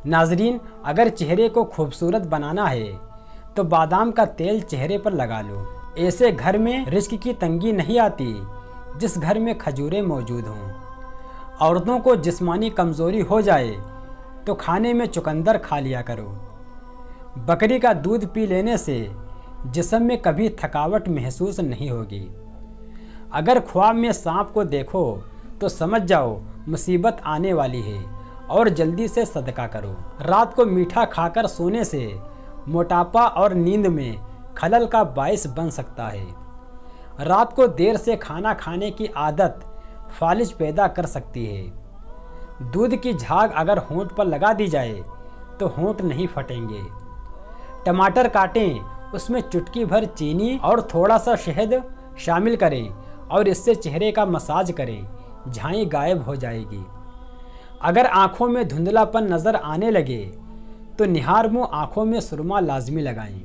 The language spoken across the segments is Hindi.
नाजरीन, अगर चेहरे को खूबसूरत बनाना है तो बादाम का तेल चेहरे पर लगा लो। ऐसे घर में रिस्क की तंगी नहीं आती जिस घर में खजूरें मौजूद हों। औरतों को जिस्मानी कमज़ोरी हो जाए तो खाने में चुकंदर खा लिया करो। बकरी का दूध पी लेने से जिस्म में कभी थकावट महसूस नहीं होगी। अगर ख्वाब में सांप को देखो तो समझ जाओ मुसीबत आने वाली है और जल्दी से सदका करो। रात को मीठा खाकर सोने से मोटापा और नींद में खलल का बायस बन सकता है। रात को देर से खाना खाने की आदत फालिज पैदा कर सकती है। दूध की झाग अगर होंठ पर लगा दी जाए तो होंठ नहीं फटेंगे। टमाटर काटें, उसमें चुटकी भर चीनी और थोड़ा सा शहद शामिल करें और इससे चेहरे का मसाज करें, झाई गायब हो जाएगी। अगर आँखों में धुंधलापन नज़र आने लगे तो निहार मुँह आँखों में सुरमा लाजमी लगाएं।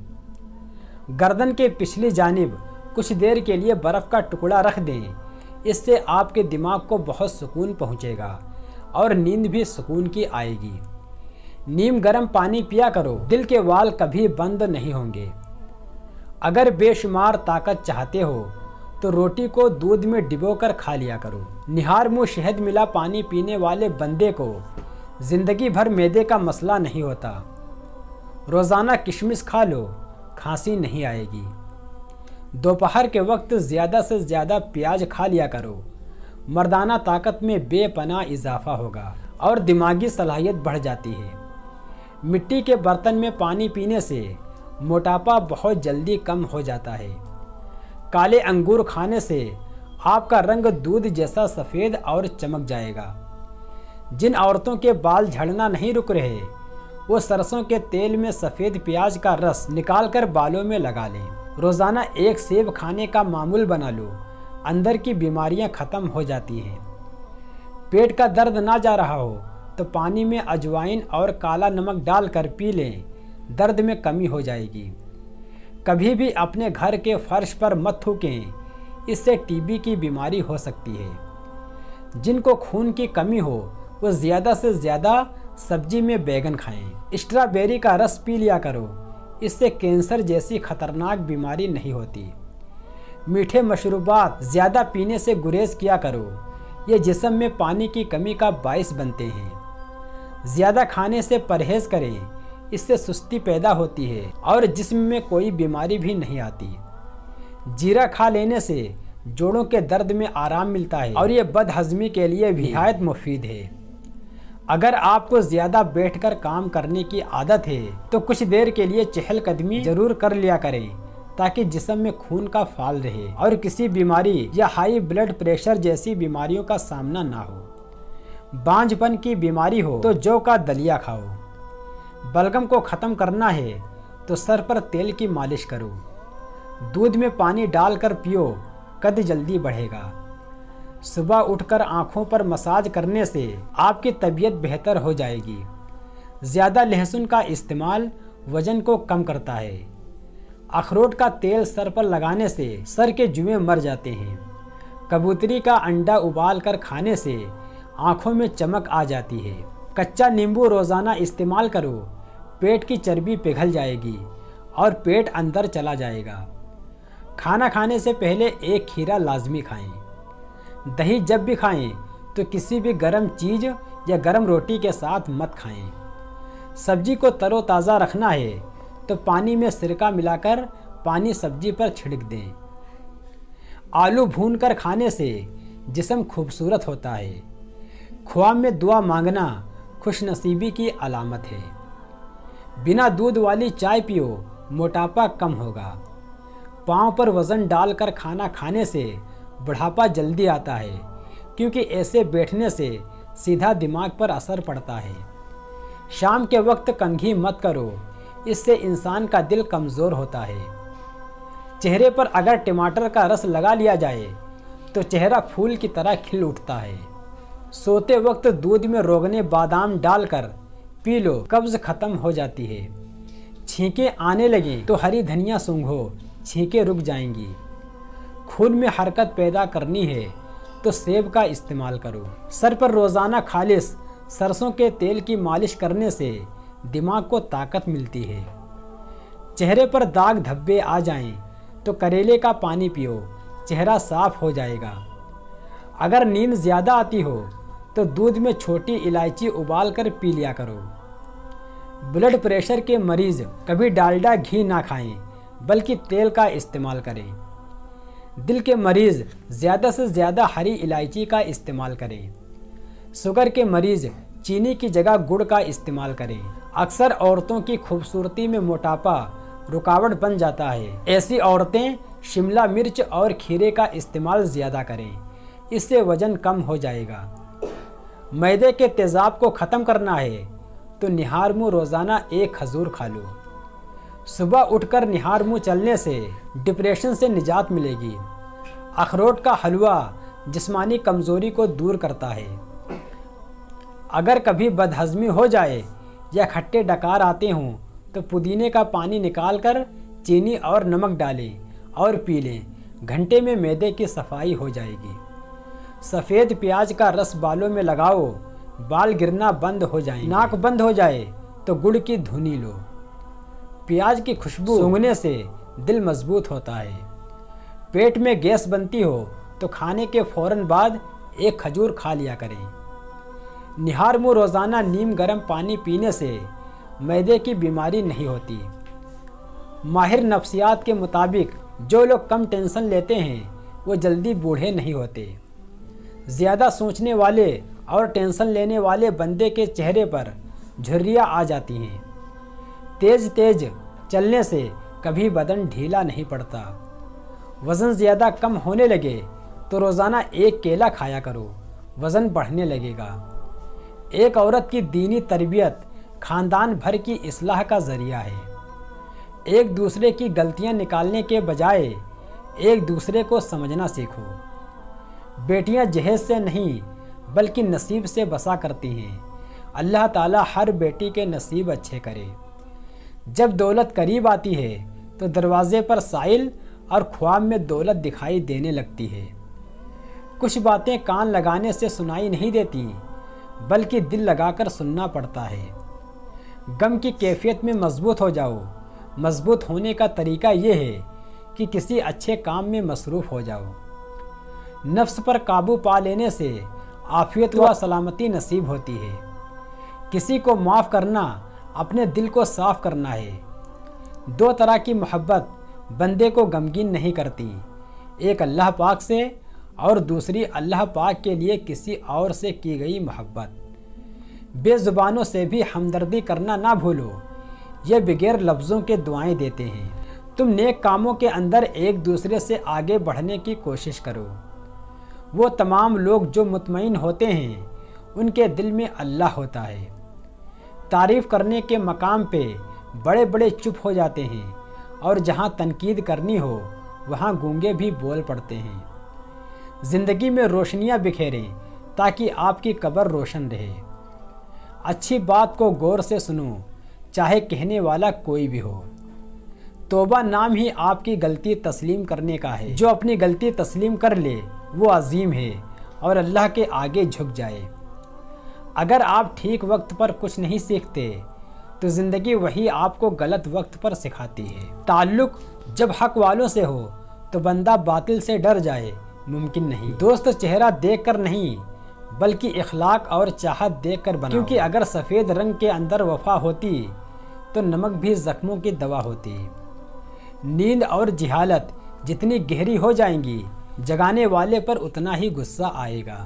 गर्दन के पिछली जानिब कुछ देर के लिए बर्फ़ का टुकड़ा रख दें। इससे आपके दिमाग को बहुत सुकून पहुँचेगा और नींद भी सुकून की आएगी। नीम गर्म पानी पिया करो, दिल के वाल कभी बंद नहीं होंगे। अगर बेशुमार ताकत चाहते हो तो रोटी को दूध में डिबोकर खा लिया करो। निहार मुँह शहद मिला पानी पीने वाले बंदे को जिंदगी भर मैदे का मसला नहीं होता। रोज़ाना किशमिश खा लो, खांसी नहीं आएगी। दोपहर के वक्त ज़्यादा से ज़्यादा प्याज खा लिया करो। मर्दाना ताकत में बेपनाह इजाफा होगा और दिमागी सलाहियत बढ़ जाती है। मिट्टी के बर्तन में पानी पीने से मोटापा बहुत जल्दी कम हो जाता है। काले अंगूर खाने से आपका रंग दूध जैसा सफ़ेद और चमक जाएगा। जिन औरतों के बाल झड़ना नहीं रुक रहे वो सरसों के तेल में सफ़ेद प्याज का रस निकालकर बालों में लगा लें। रोज़ाना एक सेब खाने का मामूल बना लो, अंदर की बीमारियां ख़त्म हो जाती हैं। पेट का दर्द ना जा रहा हो तो पानी में अजवाइन और काला नमक डालकर पी लें, दर्द में कमी हो जाएगी। कभी भी अपने घर के फर्श पर मत थूकें, इससे टीबी की बीमारी हो सकती है। जिनको खून की कमी हो वो ज़्यादा से ज़्यादा सब्जी में बैगन खाएं। स्ट्रॉबेरी का रस पी लिया करो, इससे कैंसर जैसी खतरनाक बीमारी नहीं होती। मीठे मशरूबात ज़्यादा पीने से गुरेज किया करो, ये जिस्म में पानी की कमी का बायस बनते हैं। ज़्यादा खाने से परहेज़ करें, इससे सुस्ती पैदा होती है और जिस्म में कोई बीमारी भी नहीं आती। जीरा खा लेने से जोड़ों के दर्द में आराम मिलता है और ये बदहज़मी के लिए भी निहायत मुफीद है। अगर आपको ज़्यादा बैठकर काम करने की आदत है तो कुछ देर के लिए चहलकदमी जरूर कर लिया करें ताकि जिस्म में खून का फाल रहे और किसी बीमारी या हाई ब्लड प्रेशर जैसी बीमारियों का सामना ना हो। बांझपन की बीमारी हो तो जौ का दलिया खाओ। बलगम को ख़त्म करना है तो सर पर तेल की मालिश करो। दूध में पानी डालकर पियो, कद जल्दी बढ़ेगा। सुबह उठकर आँखों पर मसाज करने से आपकी तबीयत बेहतर हो जाएगी। ज़्यादा लहसुन का इस्तेमाल वज़न को कम करता है। अखरोट का तेल सर पर लगाने से सर के जुएं मर जाते हैं। कबूतरी का अंडा उबाल कर खाने से आँखों में चमक आ जाती है। कच्चा नींबू रोज़ाना इस्तेमाल करो, पेट की चर्बी पिघल जाएगी और पेट अंदर चला जाएगा। खाना खाने से पहले एक खीरा लाजमी खाएं। दही जब भी खाएं तो किसी भी गर्म चीज़ या गर्म रोटी के साथ मत खाएं। सब्जी को तरोताज़ा रखना है तो पानी में सिरका मिलाकर पानी सब्जी पर छिड़क दें। आलू भूनकर खाने से जिस्म खूबसूरत होता है। ख्वाब में दुआ मांगना खुशनसीबी की अलामत है। बिना दूध वाली चाय पियो, मोटापा कम होगा। पाँव पर वज़न डालकर खाना खाने से बुढ़ापा जल्दी आता है क्योंकि ऐसे बैठने से सीधा दिमाग पर असर पड़ता है। शाम के वक्त कंघी मत करो, इससे इंसान का दिल कमज़ोर होता है। चेहरे पर अगर टमाटर का रस लगा लिया जाए तो चेहरा फूल की तरह खिल उठता है। सोते वक्त दूध में रोगने बादाम डालकर पी लो, कब्ज़ ख़त्म हो जाती है। छींकें आने लगें तो हरी धनिया सूंघो, छींकें रुक जाएंगी। खून में हरकत पैदा करनी है तो सेब का इस्तेमाल करो। सर पर रोज़ाना खालिस सरसों के तेल की मालिश करने से दिमाग को ताकत मिलती है। चेहरे पर दाग धब्बे आ जाएं तो करेले का पानी पियो, चेहरा साफ हो जाएगा। अगर नींद ज़्यादा आती हो तो दूध में छोटी इलायची उबाल कर पी लिया करो। ब्लड प्रेशर के मरीज़ कभी डालडा घी ना खाएं, बल्कि तेल का इस्तेमाल करें। दिल के मरीज़ ज़्यादा से ज़्यादा हरी इलायची का इस्तेमाल करें। शुगर के मरीज़ चीनी की जगह गुड़ का इस्तेमाल करें। अक्सर औरतों की खूबसूरती में मोटापा रुकावट बन जाता है। ऐसी औरतें शिमला मिर्च और खीरे का इस्तेमाल ज़्यादा करें, इससे वज़न कम हो जाएगा। मैदे के तेज़ाब को ख़त्म करना है तो निहार मुँह रोज़ाना 1 खजूर खा लो। सुबह उठकर निहार मुँह चलने से डिप्रेशन से निजात मिलेगी। अखरोट का हलवा जिस्मानी कमज़ोरी को दूर करता है। अगर कभी बदहज़मी हो जाए या खट्टे डकार आते हों तो पुदीने का पानी निकालकर चीनी और नमक डालें और पी लें। घंटे में मैदे की सफाई हो जाएगी। सफ़ेद प्याज का रस बालों में लगाओ, बाल गिरना बंद हो जाएंगे। नाक बंद हो जाए तो गुड़ की धुनी लो। प्याज की खुशबू सूंघने से दिल मजबूत होता है। पेट में गैस बनती हो तो खाने के फ़ौरन बाद 1 खजूर खा लिया करें। निहार मुँह रोज़ाना नीम गर्म पानी पीने से मैदे की बीमारी नहीं होती। माहिर नफ्सियात के मुताबिक जो लोग कम टेंशन लेते हैं वो जल्दी बूढ़े नहीं होते। ज़्यादा सोचने वाले और टेंशन लेने वाले बंदे के चेहरे पर झुर्रियाँ आ जाती हैं। तेज़ तेज़ चलने से कभी बदन ढीला नहीं पड़ता। वज़न ज़्यादा कम होने लगे तो रोज़ाना 1 केला खाया करो, वज़न बढ़ने लगेगा। एक औरत की दीनी तरबियत ख़ानदान भर की इस्लाह का ज़रिया है। एक दूसरे की गलतियां निकालने के बजाय एक दूसरे को समझना सीखो। बेटियां जहेज़ से नहीं बल्कि नसीब से बसा करती हैं। अल्लाह ताला हर बेटी के नसीब अच्छे करे। जब दौलत करीब आती है तो दरवाज़े पर साइल और ख्वाब में दौलत दिखाई देने लगती है। कुछ बातें कान लगाने से सुनाई नहीं देती, बल्कि दिल लगाकर सुनना पड़ता है। गम की कैफियत में मजबूत हो जाओ। मजबूत होने का तरीका ये है कि किसी अच्छे काम में मसरूफ़ हो जाओ। नफ्स पर काबू पा लेने से आफियत व सलामती नसीब होती है। किसी को माफ़ करना अपने दिल को साफ़ करना है। 2 तरह की मोहब्बत बंदे को गमगीन नहीं करती, एक अल्लाह पाक से और दूसरी अल्लाह पाक के लिए किसी और से की गई मोहब्बत। बेज़ुबानों से भी हमदर्दी करना ना भूलो, ये बगैर लफ्ज़ों के दुआएं देते हैं। तुम नेक कामों के अंदर एक दूसरे से आगे बढ़ने की कोशिश करो। वो तमाम लोग जो मुतमईन होते हैं उनके दिल में अल्लाह होता है। तारीफ़ करने के मकाम पे बड़े बड़े चुप हो जाते हैं और जहाँ तनकीद करनी हो वहाँ गूंगे भी बोल पड़ते हैं। ज़िंदगी में रोशनियाँ बिखेरें ताकि आपकी कब्र रोशन रहे। अच्छी बात को गौर से सुनो, चाहे कहने वाला कोई भी हो। तौबा नाम ही आपकी गलती तस्लीम करने का है। जो अपनी गलती तस्लीम कर ले वो अजीम है और अल्लाह के आगे झुक जाए। अगर आप ठीक वक्त पर कुछ नहीं सीखते तो ज़िंदगी वही आपको गलत वक्त पर सिखाती है। ताल्लुक़ जब हक वालों से हो तो बंदा बातिल से डर जाए मुमकिन नहीं। दोस्त चेहरा देखकर नहीं बल्कि इखलाक और चाहत देखकर बनाओ। क्योंकि अगर सफ़ेद रंग के अंदर वफा होती तो नमक भी ज़ख्मों की दवा होती। नींद और जिहालत जितनी गहरी हो जाएंगी जगाने वाले पर उतना ही गुस्सा आएगा।